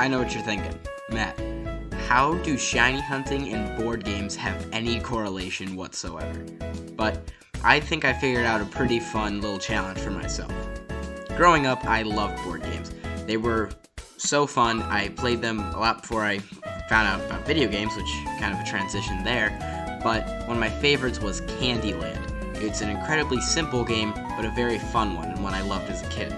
I know what you're thinking. Matt, how do shiny hunting and board games have any correlation whatsoever? But I think I figured out a pretty fun little challenge for myself. Growing up, I loved board games. They were so fun. I played them a lot before I found out about video games, which kind of a transition there. But one of my favorites was Candyland. It's an incredibly simple game, but a very fun one, and one I loved as a kid.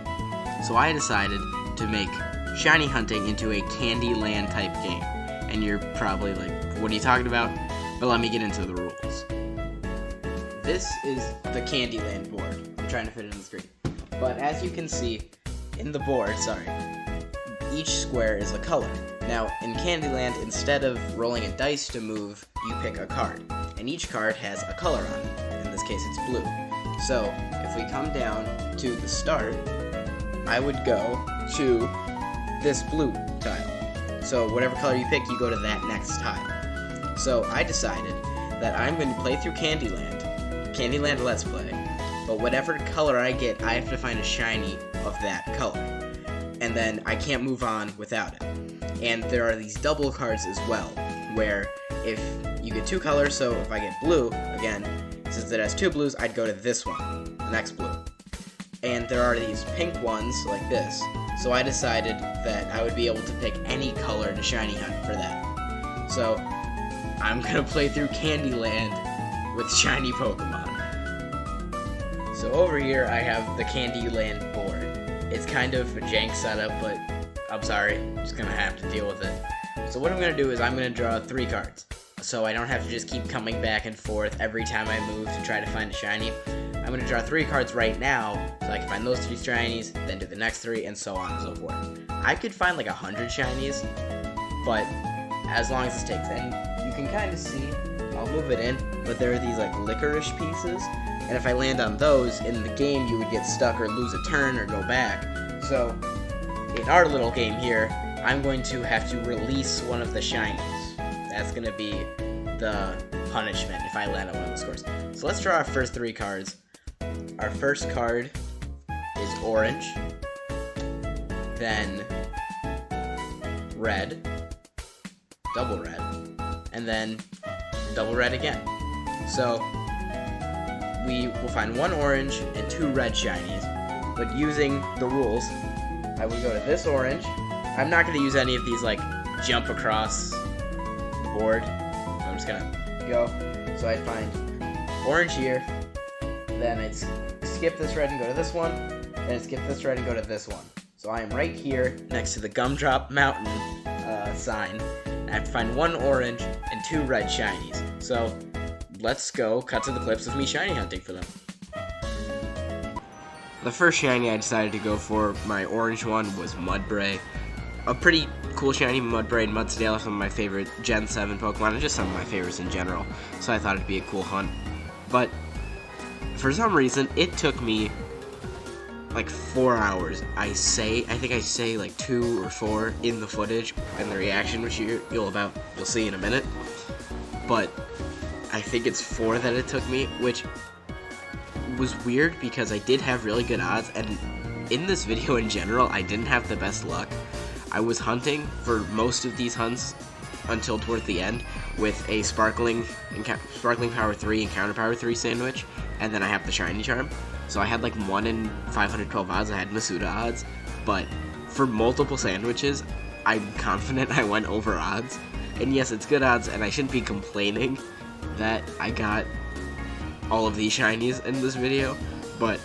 So I decided to make shiny hunting into a Candyland type game. And you're probably like, what are you talking about? But let me get into the rules. This is the Candyland board. I'm trying to fit it on the screen. But as you can see in the board, each square is a color. Now, in Candyland, instead of rolling a dice to move, you pick a card. And each card has a color on it. In this case, it's blue. So, if we come down to the start, I would go to this blue tile. So, whatever color you pick, you go to that next tile. So, I decided that I'm going to play through Candyland Let's Play, but whatever color I get, I have to find a shiny of that color. And then I can't move on without it. And there are these double cards as well, where if you get two colors, so if I get blue, again, since it has two blues, I'd go to this one, the next blue. And there are these pink ones, like this, so I decided that I would be able to pick any color to shiny hunt for that. So, I'm gonna play through Candyland with shiny Pokemon. So over here, I have the Candyland board. It's kind of a jank setup, but I'm sorry, I'm just gonna have to deal with it. So what I'm gonna do is I'm gonna draw 3 cards, so I don't have to just keep coming back and forth every time I move to try to find a shiny. I'm gonna draw 3 cards right now, so I can find those 3 shinies, then do the next 3, and so on and so forth. I could find like 100 shinies, but as long as this takes, and you can kind of see, I'll move it in, but there are these like licorice pieces, and if I land on those, in the game you would get stuck or lose a turn or go back. So, in our little game here, I'm going to have to release one of the shinies. That's going to be the punishment if I land on one of the scores. So let's draw our first 3 cards. Our first card is orange, then red, double red, and then double red again. So we will find 1 orange and 2 red shinies, but using the rules, I would go to this orange. I'm not going to use any of these like jump across the board. I'm just going to go. So I'd find orange here, then I'd skip this red and go to this one, then I'd skip this red and go to this one. So I am right here next to the Gumdrop Mountain sign. I have to find 1 orange and 2 red shinies. So let's go cut to the clips of me shiny hunting for them. The first shiny I decided to go for, my orange one, was Mudbray. A pretty cool shiny. Mudbray and Mudsdale are some of my favorite Gen 7 Pokemon, and just some of my favorites in general, so I thought it'd be a cool hunt. But for some reason, it took me like 4 hours. I think I say like 2 or 4 in the footage and the reaction, which you'll see in a minute. But I think it's 4 that it took me, which was weird because I did have really good odds, and in this video in general, I didn't have the best luck. I was hunting for most of these hunts until towards the end with a Sparkling Power 3 and Counter Power 3 sandwich, and then I have the Shiny Charm. So I had like 1 in 512 odds, I had Masuda odds, but for multiple sandwiches, I'm confident I went over odds. And yes, it's good odds, and I shouldn't be complaining that I got all of these shinies in this video, but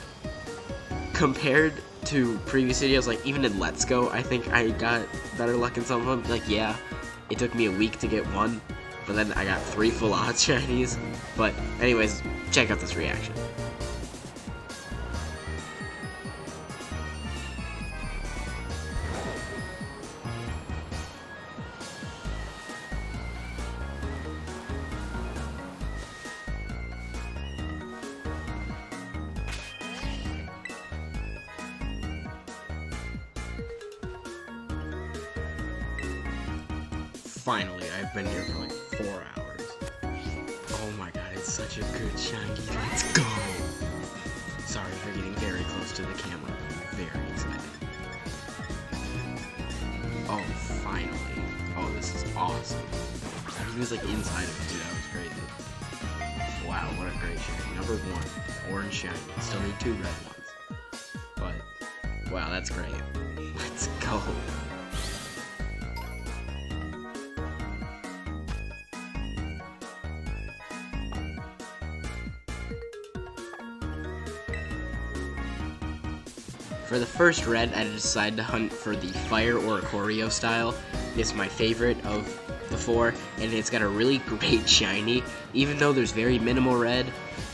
compared to previous videos, like even in Let's Go, I think I got better luck in some of them. Like, yeah, it took me a week to get 1, but then I got 3 full odds shinies. But anyways, check out this reaction. Finally, I've been here for like 4 hours. Oh my god, it's such a good shiny. Let's go! Sorry for getting very close to the camera. I'm very excited. Oh, finally. Oh, this is awesome. He was like inside of it, too. That was crazy. Wow, what a great shiny. Number 1, orange shiny. Still need 2 red ones. But, wow, that's great. Let's go. For the first red, I decided to hunt for the Fire Oricorio style. It's my favorite of the 4, and it's got a really great shiny. Even though there's very minimal red,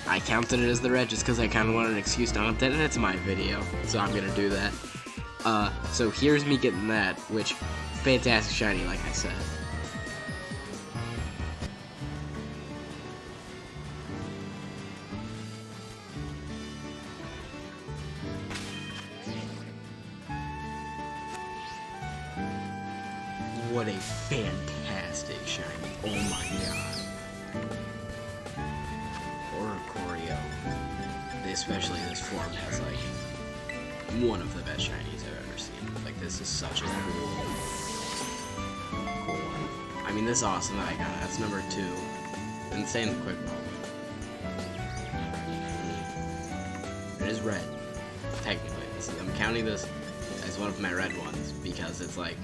I counted it as the red just because I kind of wanted an excuse to hunt it, and it's my video, so I'm going to do that. So here's me getting that, which, fantastic shiny, like I said. What a fantastic shiny. Oh my god. Oricorio. Especially this form has like one of the best shinies I've ever seen. Like this is such a cool one. I mean this is awesome that I got it. That's number 2. Insane quick ball. It is red. Technically. I'm counting this as one of my red ones because it's like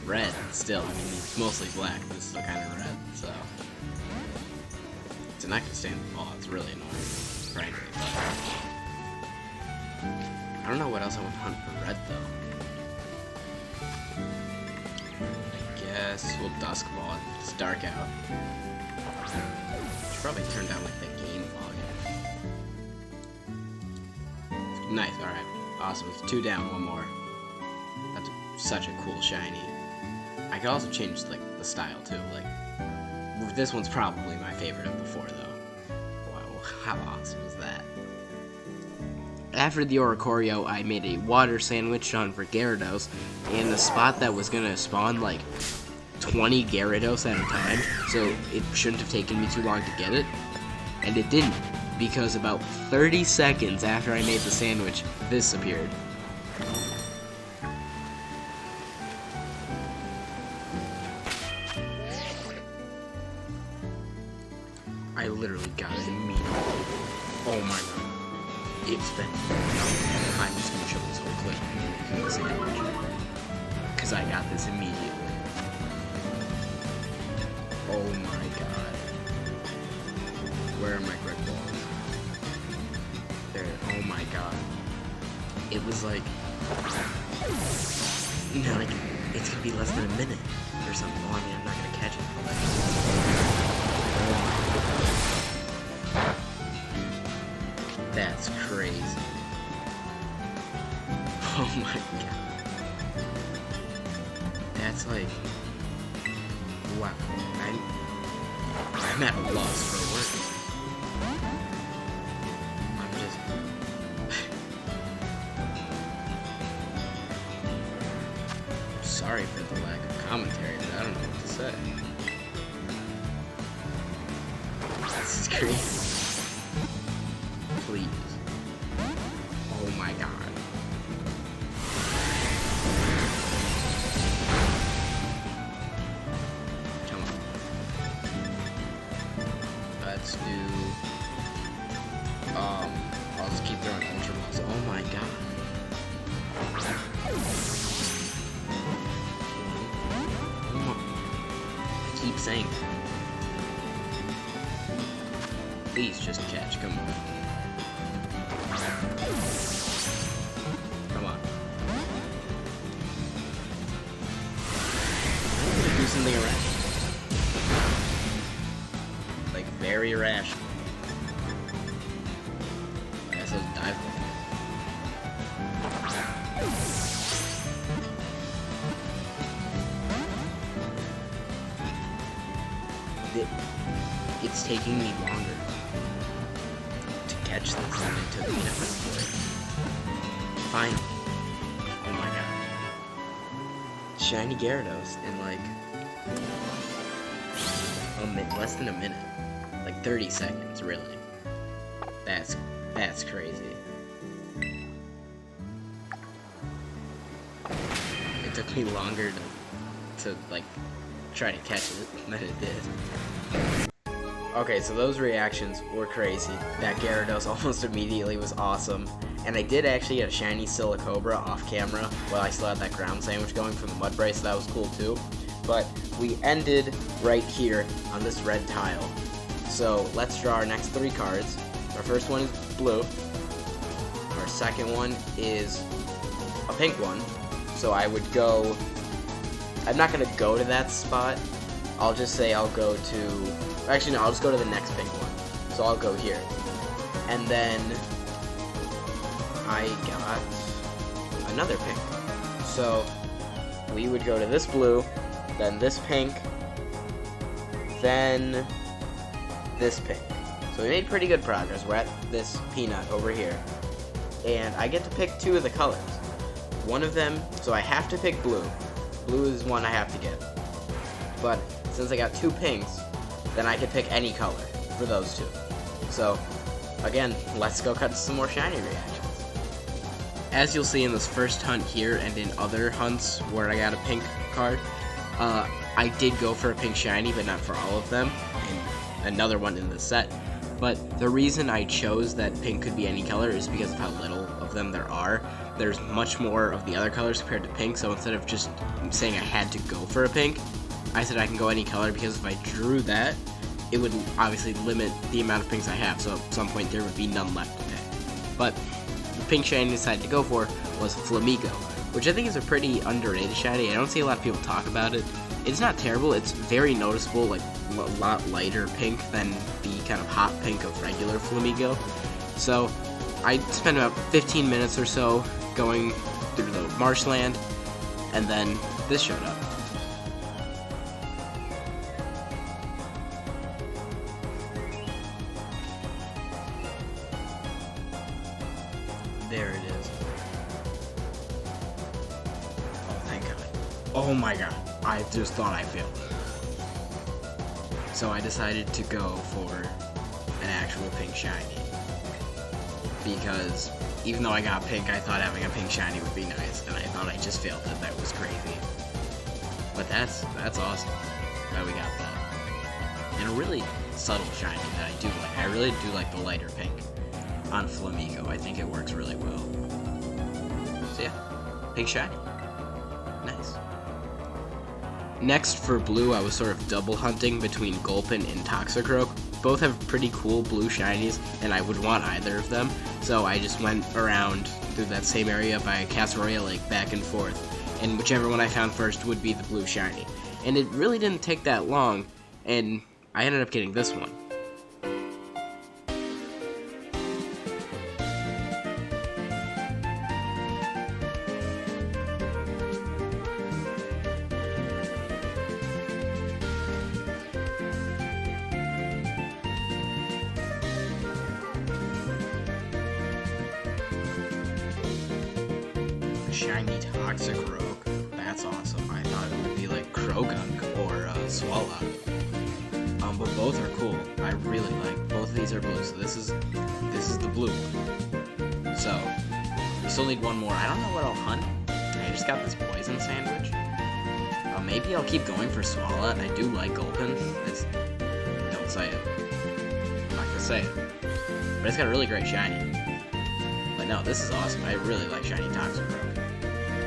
red still. I mean, it's mostly black. This is still kind of red, so it's not gonna stay in the ball. It's really annoying, frankly. But I don't know what else I would hunt for red though. I guess we'll dusk ball it. It's dark out. Should probably turn down like the game fog. Nice. All right. Awesome. It's 2 down. 1 more. That's such a cool shiny. I could also change like the style too. Like this one's probably my favorite of the 4 though. Wow, how awesome is that? After the Oricorio, I made a water sandwich on for Gyarados, and the spot that was gonna spawn like 20 Gyarados at a time, so it shouldn't have taken me too long to get it, and it didn't, because about 30 seconds after I made the sandwich, this appeared. I literally got it immediately. Oh my god. It's been... I'm just gonna show this whole clip making the sandwich. Because I got this immediately. Oh my god. Where are my brick balls? There. Oh my god. It was like... You know, like, it's gonna be less than a minute or something. Oh, I mean, I'm not gonna catch it. That's crazy. Oh my god. That's like... Wow. I'm at a loss for words. I'm just... Sorry for the lack of commentary, but I don't know what to say. This is crazy. Please. Oh my god. Come on. Let's do... I'll just keep throwing Ultra Balls. Oh my god. I keep saying that. Please just catch, come on. Come on. I'm gonna do something irrational. Like, very irrational. I guess I'll dive for it. It's taking me longer to catch this than it took me to hunt for it. Finally. Oh my god. Shiny Gyarados in like less than a minute. Like 30 seconds, really. That's crazy. It took me longer to like try to catch it than it did. Okay, so those reactions were crazy. That Gyarados almost immediately was awesome. And I did actually get a shiny Silicobra off camera while I still had that ground sandwich going from the Mudbray, so that was cool too. But we ended right here on this red tile. So let's draw our next 3 cards. Our first one is blue. Our second one is a pink one. So I would go... I'm not going to go to that spot. I'll just say I'll go to... Actually, no, I'll just go to the next pink one. So I'll go here. And then I got another pink. So we would go to this blue, then this pink, then this pink. So we made pretty good progress. We're at this peanut over here. And I get to pick 2 of the colors. One of them, so I have to pick blue. Blue is one I have to get. But since I got 2 pinks, then I could pick any color for those 2. So, again, let's go cut some more shiny reactions. As you'll see in this first hunt here and in other hunts where I got a pink card, I did go for a pink shiny, but not for all of them, and another one in the set. But the reason I chose that pink could be any color is because of how little of them there are. There's much more of the other colors compared to pink, so instead of just saying I had to go for a pink, I said I can go any color, because if I drew that, it would obviously limit the amount of pinks I have, so at some point there would be none left to pick. But the pink shiny I decided to go for was Flamigo, which I think is a pretty underrated shiny. I don't see a lot of people talk about it. It's not terrible, it's very noticeable, like a lot lighter pink than the kind of hot pink of regular Flamigo. So I spent about 15 minutes or so going through the marshland, and then this showed up. There it is. Oh, thank God. Oh my God. I just thought I failed. So I decided to go for an actual pink shiny. Because even though I got pink, I thought having a pink shiny would be nice, and I thought I just failed it. That was crazy. But that's awesome that we got that. And a really subtle shiny that I do like. I really do like the lighter pink on Flamigo. I think it works really well. So yeah, pink shiny. Nice. Next for blue, I was sort of double hunting between Gulpin and Toxicroak. Both have pretty cool blue shinies, and I would want either of them. So I just went around through that same area by Casseroya Lake back and forth, and whichever one I found first would be the blue shiny. And it really didn't take that long, and I ended up getting this one. Shiny Toxicroak. That's awesome. I thought it would be like Krogunk or Swallow. But both are cool. I really like both of these are blue. So this is the blue one. So we still need one more. I don't know what I'll hunt. I just got this poison sandwich. Maybe I'll keep going for Swallow. I do like Gulpin. Don't say it. I'm not gonna say it. But it's got a really great shiny. But no, this is awesome. I really like shiny Toxicroak.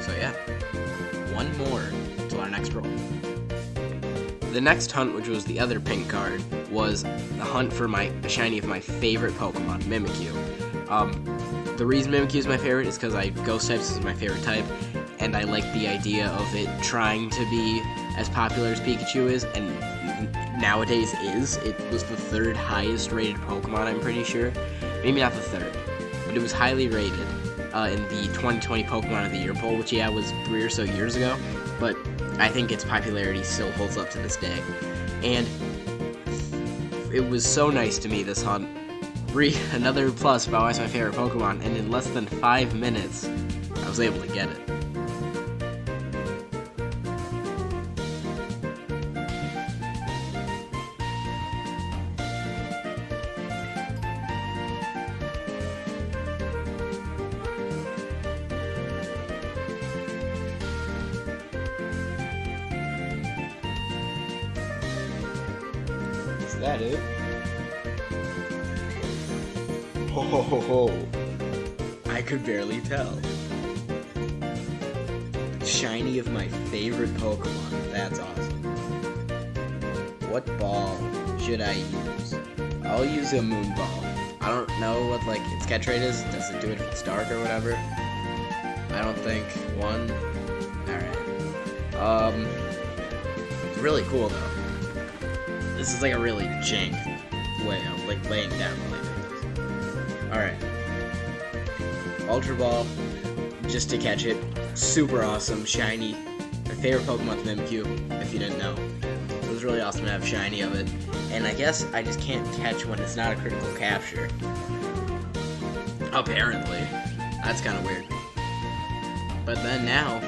So yeah, one more until our next roll. The next hunt, which was the other pink card, was the hunt for a shiny of my favorite Pokemon, Mimikyu. The reason Mimikyu is my favorite is because Ghost types is my favorite type, and I like the idea of it trying to be as popular as Pikachu is, and nowadays is. It was the 3rd highest rated Pokemon, I'm pretty sure. Maybe not the 3rd, but it was highly rated in the 2020 Pokemon of the Year poll, which was 3 or so years ago, but I think its popularity still holds up to this day. And it was so nice to me, this hunt. Another plus about why it's my favorite Pokemon, and in less than 5 minutes, I was able to get it. that it? Ho ho ho ho. I could barely tell. Shiny of my favorite Pokemon. That's awesome. What ball should I use? I'll use a Moon Ball. I don't know what like its catch rate is. Does it do it if it's dark or whatever? I don't think. One. Alright. It's really cool though. This is like a really jank way of like laying down like. Alright. Ultra Ball, just to catch it. Super awesome, shiny. My favorite Pokemon's Mimikyu, if you didn't know. It was really awesome to have shiny of it. And I guess I just can't catch when it's not a critical capture. Apparently. That's kind of weird. But then now,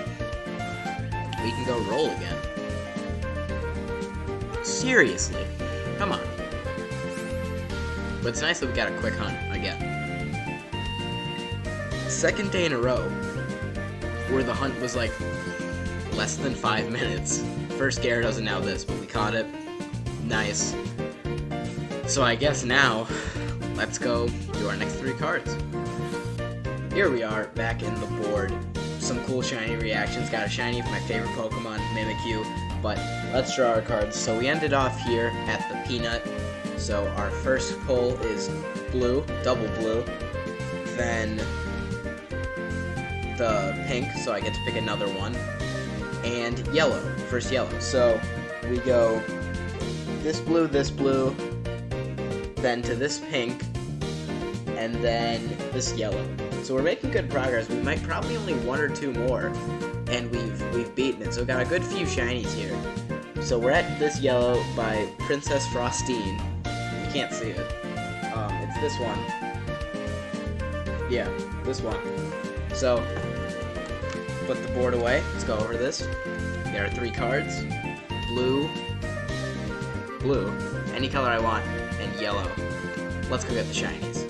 we can go roll again. Seriously. Come on. But it's nice that we got a quick hunt again. Second day in a row where the hunt was like less than 5 minutes. First Gyarados and now this, but we caught it. Nice. So I guess now, let's go do our next 3 cards. Here we are, back in the board. Some cool shiny reactions. Got a shiny for my favorite Pokemon, Mimikyu. But let's draw our cards. So we ended off here at the Peanut. So our first pull is blue, double blue. Then the pink, so I get to pick another one. And yellow, first yellow. So we go this blue, then to this pink, and then this yellow. So we're making good progress. We might probably only 1 or 2 more, and we've beaten it. So we got a good few shinies here. So we're at this yellow by Princess Frostine. You can't see it. It's this one. Yeah, this one. So put the board away. Let's go over this. We got our 3 cards. Blue, blue, any color I want, and yellow. Let's go get the shinies.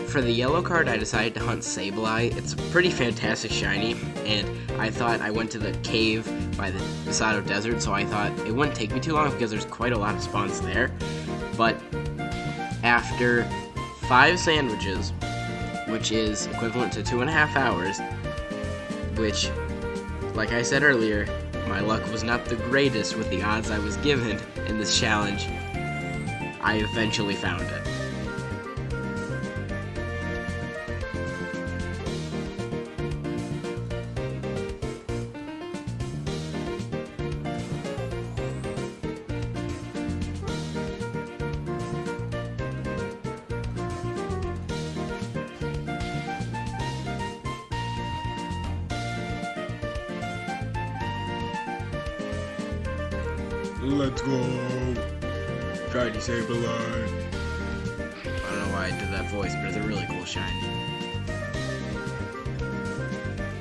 For the yellow card, I decided to hunt Sableye. It's a pretty fantastic shiny, and I thought I went to the cave by the Misato Desert, so I thought it wouldn't take me too long because there's quite a lot of spawns there. But after 5 sandwiches, which is equivalent to 2.5 hours, which, like I said earlier, my luck was not the greatest with the odds I was given in this challenge, I eventually found it. Let's go! Shiny Sableye! I don't know why I did that voice, but it's a really cool shiny.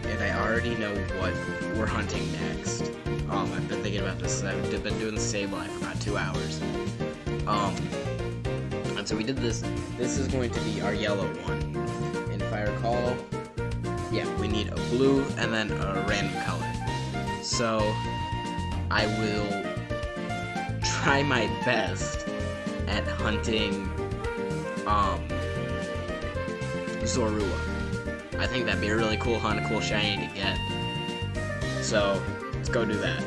And I already know what we're hunting next. I've been thinking about this. I've been doing the Sableye for about 2 hours. And so we did this. This is going to be our yellow one. And if I recall, yeah, we need a blue and then a random color. So I will try my best at hunting Zorua. I think that'd be a really cool hunt, a cool shiny to get. So let's go do that.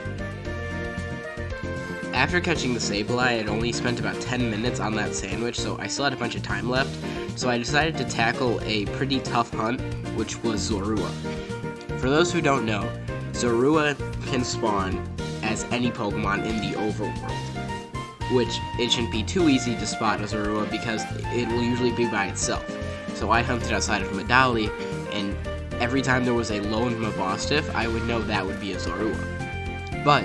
After catching the Sableye, I had only spent about 10 minutes on that sandwich, so I still had a bunch of time left. So I decided to tackle a pretty tough hunt, which was Zorua. For those who don't know, Zorua can spawn as any Pokemon in the overworld, which it shouldn't be too easy to spot a Zorua because it will usually be by itself. So I hunted outside of Medali, and every time there was a lone Mabostiff, I would know that would be a Zorua. But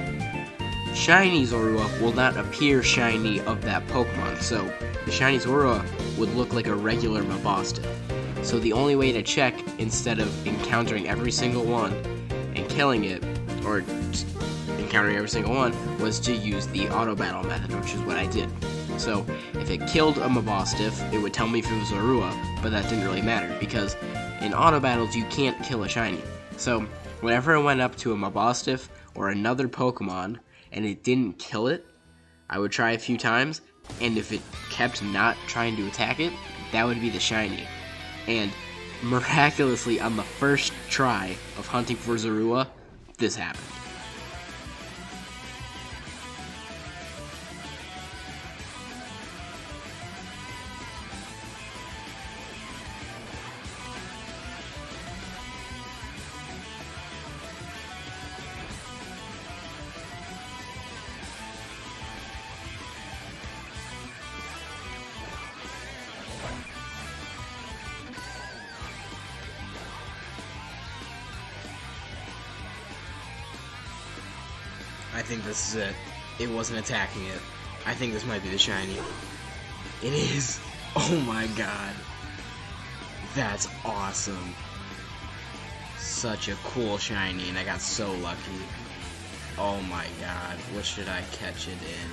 shiny Zorua will not appear shiny of that Pokemon, so the shiny Zorua would look like a regular Mabostiff. So the only way to check, instead of encountering every single one and killing it, or encountering every single one, was to use the auto battle method, which is what I did. So if it killed a Mabostiff, it would tell me if it was Zorua, but that didn't really matter because in auto battles you can't kill a shiny. So whenever I went up to a Mabostiff or another Pokemon and it didn't kill it, I would try a few times, and if it kept not trying to attack it, that would be the shiny. And miraculously, on the first try of hunting for Zorua, this happened. I think this is it. It wasn't attacking it. I think this might be the shiny. It is. Oh my god. That's awesome. Such a cool shiny, and I got so lucky. Oh my god. What should I catch it in?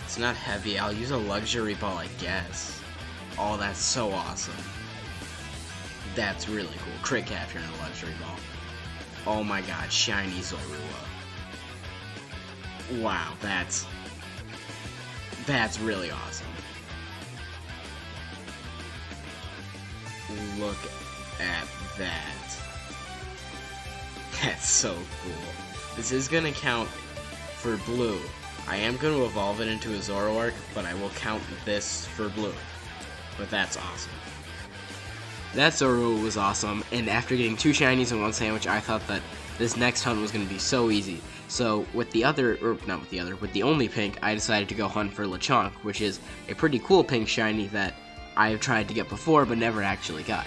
It's not heavy. I'll use a luxury ball, I guess. Oh, that's so awesome. That's really cool. Crit capture and a luxury ball. Oh my god, shiny Zorua. Wow, that's really awesome. Look at that. That's so cool. This is gonna count for blue. I am gonna evolve it into a Zoroark, but I will count this for blue. But that's awesome. That Zorua was awesome, and after getting 2 shinies and 1 sandwich, I thought that this next hunt was going to be so easy. So with the only pink, I decided to go hunt for Lechonk, which is a pretty cool pink shiny that I have tried to get before but never actually got.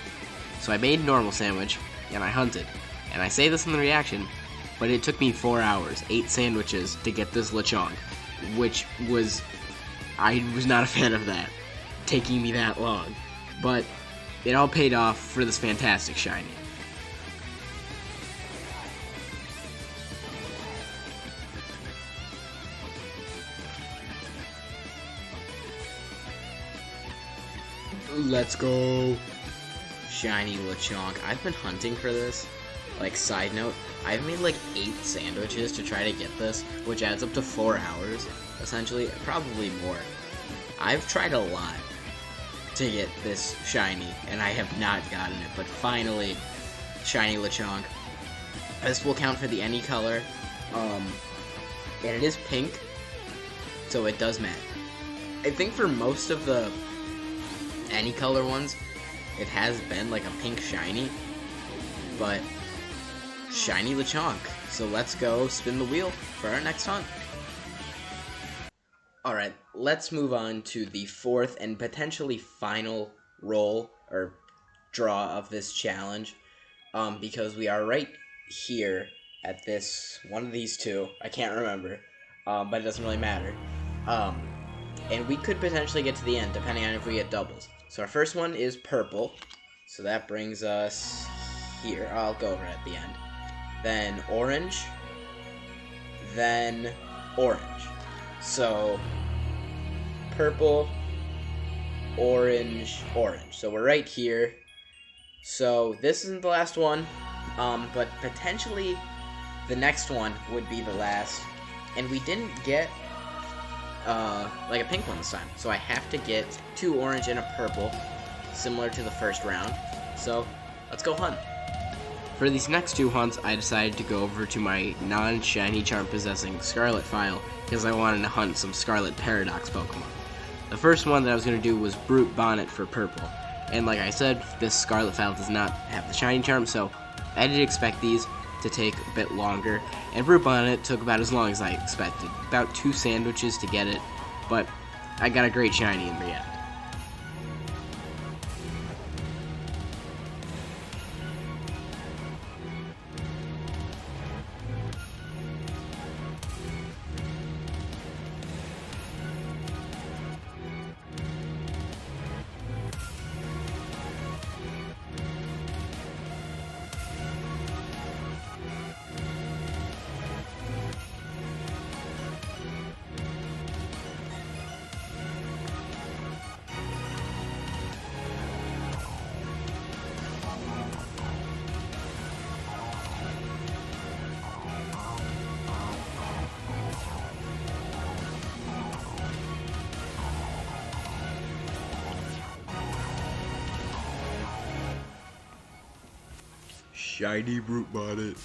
So I made normal sandwich, and I hunted. And I say this in the reaction, but it took me 4 hours, 8 sandwiches to get this Lechonk, which was, I was not a fan of that, taking me that long. But it all paid off for this fantastic shiny. Let's go. Shiny Lechonk. I've been hunting for this. Like, side note, I've made like 8 sandwiches to try to get this, which adds up to 4 hours, essentially, probably more. I've tried a lot to get this shiny, and I have not gotten it, but finally, shiny Lechonk. This will count for the any color, and it is pink, so it does matter. I think for most of the any color ones, it has been like a pink shiny, but shiny Lechonk. So let's go spin the wheel for our next hunt. Alright, let's move on to the 4th and potentially final roll or draw of this challenge, because we are right here at this, one of these 2, I can't remember, but it doesn't really matter, and we could potentially get to the end depending on if we get doubles. So our first one is purple, so that brings us here. I'll go over it at the end. Then orange, then orange. So purple, orange, orange. So we're right here. So this isn't the last one, but potentially the next one would be the last. And we didn't get like a pink one this time, so I have to get 2 orange and a purple, similar to the first round. So let's go hunt. For these next 2 hunts, I decided to go over to my non-shiny charm possessing Scarlet file because I wanted to hunt some Scarlet Paradox Pokemon. The first one that I was going to do was Brute Bonnet for purple, and like I said, this Scarlet file does not have the shiny charm, so I did expect these to take a bit longer, and Brute Bonnet took about as long as I expected, about 2 sandwiches to get it, but I got a great shiny in the end. shiny brute bonnet.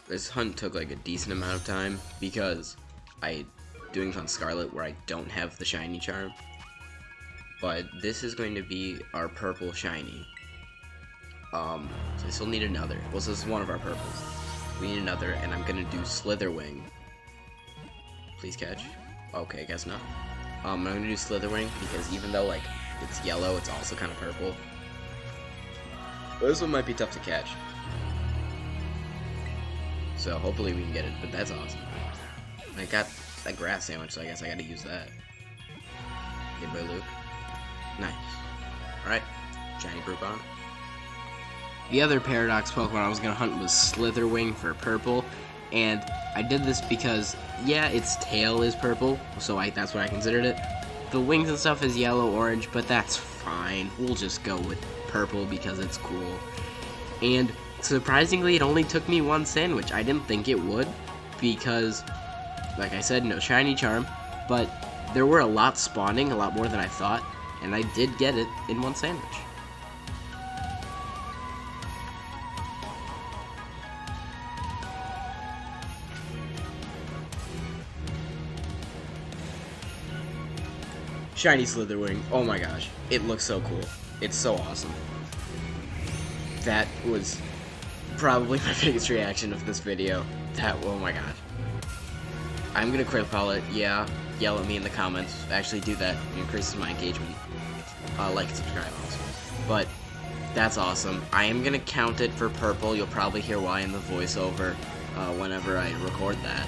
This hunt took like a decent amount of time because I doing it on Scarlet where I don't have the shiny charm. But this is going to be our purple shiny. So I still need another. Well, so this is one of our purples. We need another, and I'm gonna do Slitherwing. Please catch. Okay, guess not. I'm gonna do Slitherwing because even though like it's yellow, it's also kind of purple. But this one might be tough to catch. So hopefully we can get it, but that's awesome. I got that grass sandwich, so I guess I gotta use that. Good boy, Luke. Nice. Alright, shiny brute bonnet. The other Paradox Pokemon I was going to hunt was Slitherwing for purple, and I did this because, yeah, its tail is purple, so that's what I considered it. The wings and stuff is yellow, orange, but that's fine. We'll just go with purple because it's cool. And surprisingly, it only took me one sandwich. I didn't think it would because, like I said, no shiny charm, but there were a lot spawning, a lot more than I thought, and I did get it in one sandwich. Shiny Slitherwing, oh my gosh, it looks so cool. It's so awesome. That was probably my biggest reaction of this video. Oh my gosh. I'm gonna critical call it, yeah, yell at me in the comments. Actually do that, it increases my engagement. Like and subscribe also. But, that's awesome. I am gonna count it for purple, you'll probably hear why in the voiceover whenever I record that.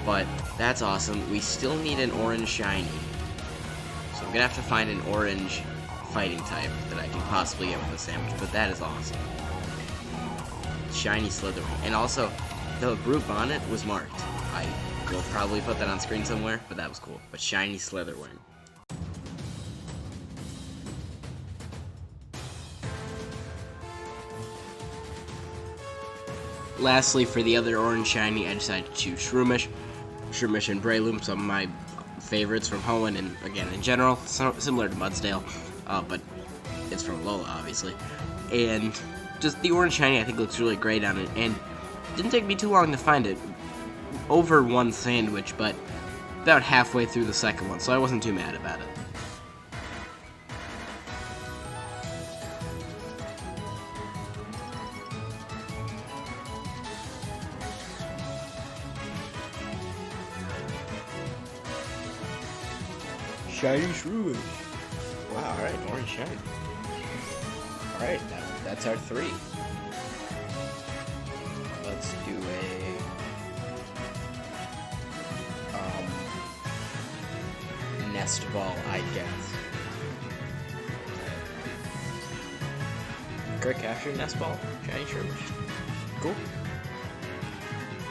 But, that's awesome. We still need an orange shiny. So I'm gonna have to find an orange fighting type that I can possibly get with a sandwich, but that is awesome. Shiny Slitherwing. And also, the brute bonnet was marked. I will probably put that on screen somewhere, but that was cool. But shiny Slitherwing. Lastly, for the other orange shiny, I decided to choose Shroomish. Shroomish and Breloom, some of my favorites from Hoenn, and again, in general, similar to Mudsdale, but it's from Alola, obviously. And just the orange shiny, I think, looks really great on it, and it didn't take me too long to find it. Over one sandwich, but about halfway through the second one, so I wasn't too mad about it. Shiny Shroomish. Wow, alright, orange shiny. Alright, that's our three. Let's do a nest ball, I guess. Correct capture nest ball, shiny Shroomish. Cool.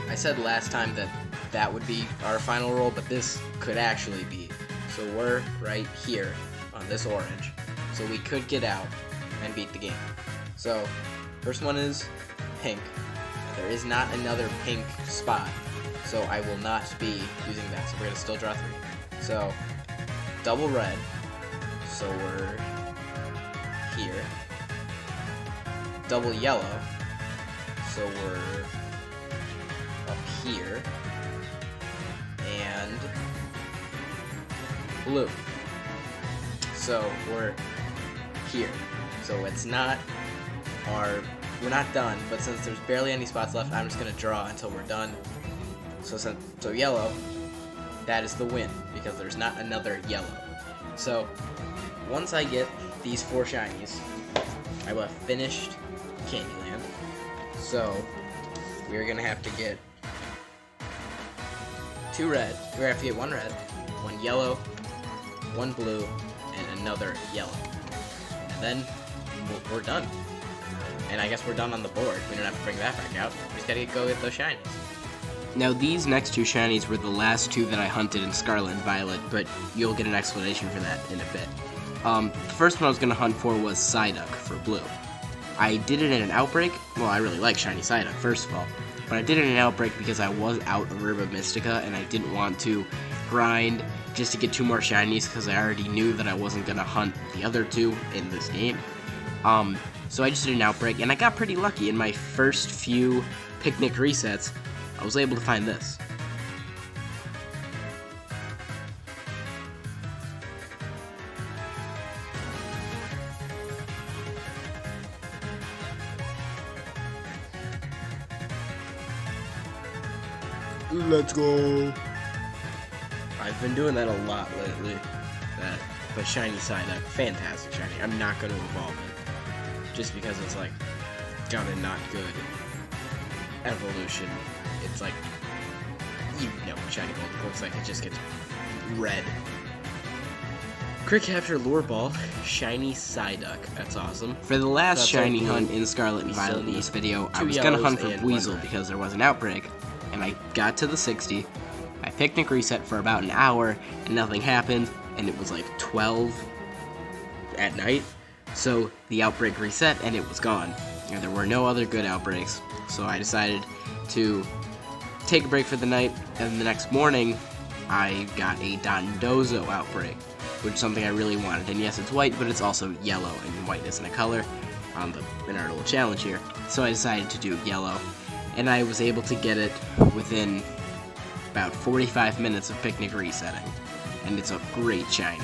I said last time that would be our final roll, but this could actually be. So we're right here on this orange. So we could get out and beat the game. So first one is pink. There is not another pink spot. So I will not be using that. So we're going to still draw 3. So double red. So we're here. Double yellow. So we're up here. And blue. So we're here. So it's not we're not done, but since there's barely any spots left, I'm just gonna draw until we're done. So yellow, that is the win, because there's not another yellow. So once I get these 4 shinies, I will have finished Candyland. So we're gonna have to get 2 red. We're gonna have to get 1 red, 1 yellow, 1 blue, and another yellow. And then we're done. And I guess we're done on the board. We don't have to bring that back out. We just gotta go get those shinies. Now these next 2 shinies were the last 2 that I hunted in Scarlet and Violet, but you'll get an explanation for that in a bit. The first one I was gonna hunt for was Psyduck for blue. I did it in an outbreak. Well, I really like shiny Psyduck, first of all. But I did it in an outbreak because I was out of Herba Mystica and I didn't want to grind just to get 2 more shinies because I already knew that I wasn't going to hunt the other 2 in this game. So I just did an outbreak, and I got pretty lucky. In my first few picnic resets, I was able to find this. Let's go. I've been doing that a lot lately. But shiny Psyduck, fantastic shiny. I'm not going to evolve it, just because it's like got a not good evolution. It's like, you know what shiny gold looks like. It just gets red. Quick capture lure ball, shiny Psyduck. That's awesome. For the last shiny hunt in Scarlet and Violet in this video, I was gonna hunt for Weasel because there was an outbreak, and I got to the 60. I picnic reset for about an hour, and nothing happened, and it was like 12 at night. So the outbreak reset, and it was gone. And there were no other good outbreaks, so I decided to take a break for the night, and the next morning, I got a Dondozo outbreak, which is something I really wanted. And yes, it's white, but it's also yellow, and white isn't a color in our little challenge here. So I decided to do yellow, and I was able to get it within about 45 minutes of picnic resetting, and it's a great shiny.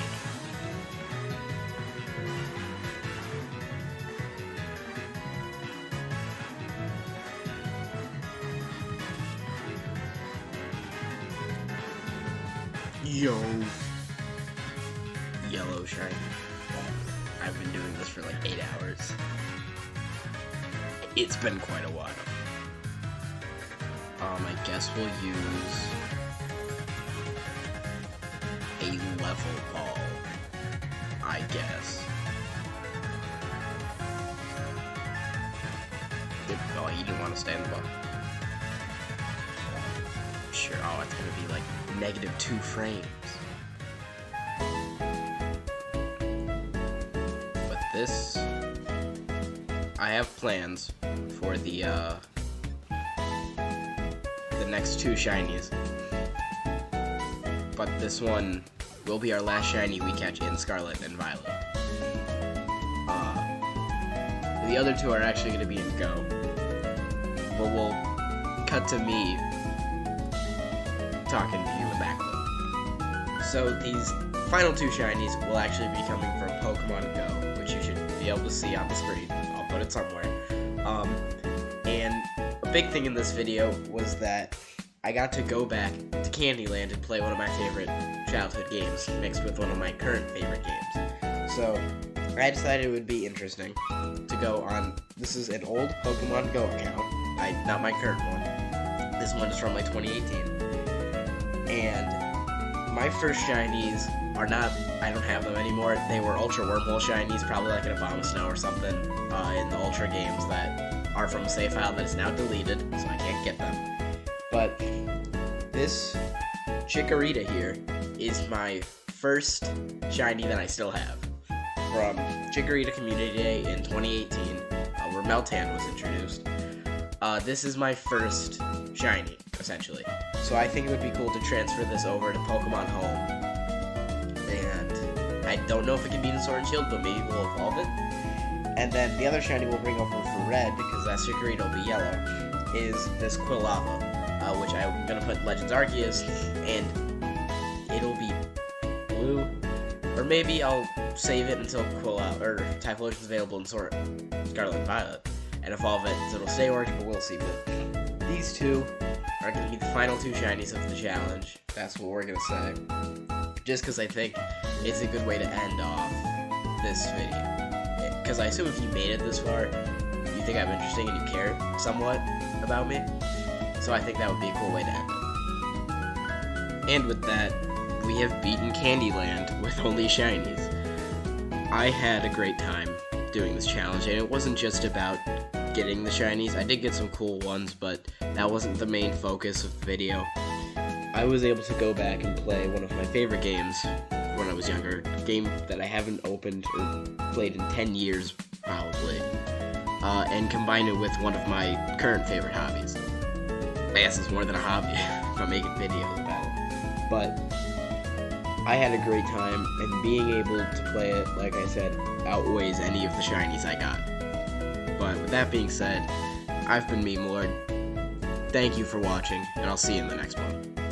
Yo. Yellow shiny. I've been doing this for like 8 hours. It's been quite a while. I guess we'll use a level ball. I guess. Oh, you didn't want to stay in the ball. Sure. Oh, it's gonna be like -2 frames. But this, I have plans for the next 2 shinies. But this one will be our last shiny we catch in Scarlet and Violet. The other 2 are actually going to be in Go. But we'll cut to me talking to you in Backlog. So these final 2 shinies will actually be coming from Pokemon Go, which you should be able to see on the screen. I'll put it somewhere. And a big thing in this video was that I got to go back to Candyland and play one of my favorite childhood games, mixed with one of my current favorite games. So I decided it would be interesting to go on. This is an old Pokemon Go account, not my current one. This one is from like 2018. And my first shinies are not, I don't have them anymore. They were Ultra Wormhole shinies, probably like an Abomasnow or something in the Ultra games that are from a save file that is now deleted, so I can't get them. But this Chikorita here is my first shiny that I still have from Chikorita Community Day in 2018, where Meltan was introduced. This is my first shiny, essentially. So I think it would be cool to transfer this over to Pokemon Home. And I don't know if it can be in Sword and Shield, but maybe we'll evolve it. And then the other shiny we'll bring over for red, because that Chikorita will be yellow, is this Quilava, which I'm going to put Legends Arceus, and it'll be blue. Or maybe I'll save it until Quilava, or Typhlosion is available in Scarlet and Violet, and evolve it so it'll stay orange, but we'll see. But these 2 are going to be the final 2 shinies of the challenge. That's what we're going to say. Just because I think it's a good way to end off this video. Because I assume if you made it this far, you think I'm interesting and you care somewhat about me. So I think that would be a cool way to end it. And with that, we have beaten Candyland with only shinies. I had a great time doing this challenge, and it wasn't just about getting the shinies. I did get some cool ones, but that wasn't the main focus of the video. I was able to go back and play one of my favorite games when I was younger, a game that I haven't opened or played in 10 years, probably, and combine it with one of my current favorite hobbies. I guess it's more than a hobby if I'm making videos about it. But I had a great time, and being able to play it, like I said, outweighs any of the shinies I got. But with that being said, I've been Meme Lord. Thank you for watching, and I'll see you in the next one.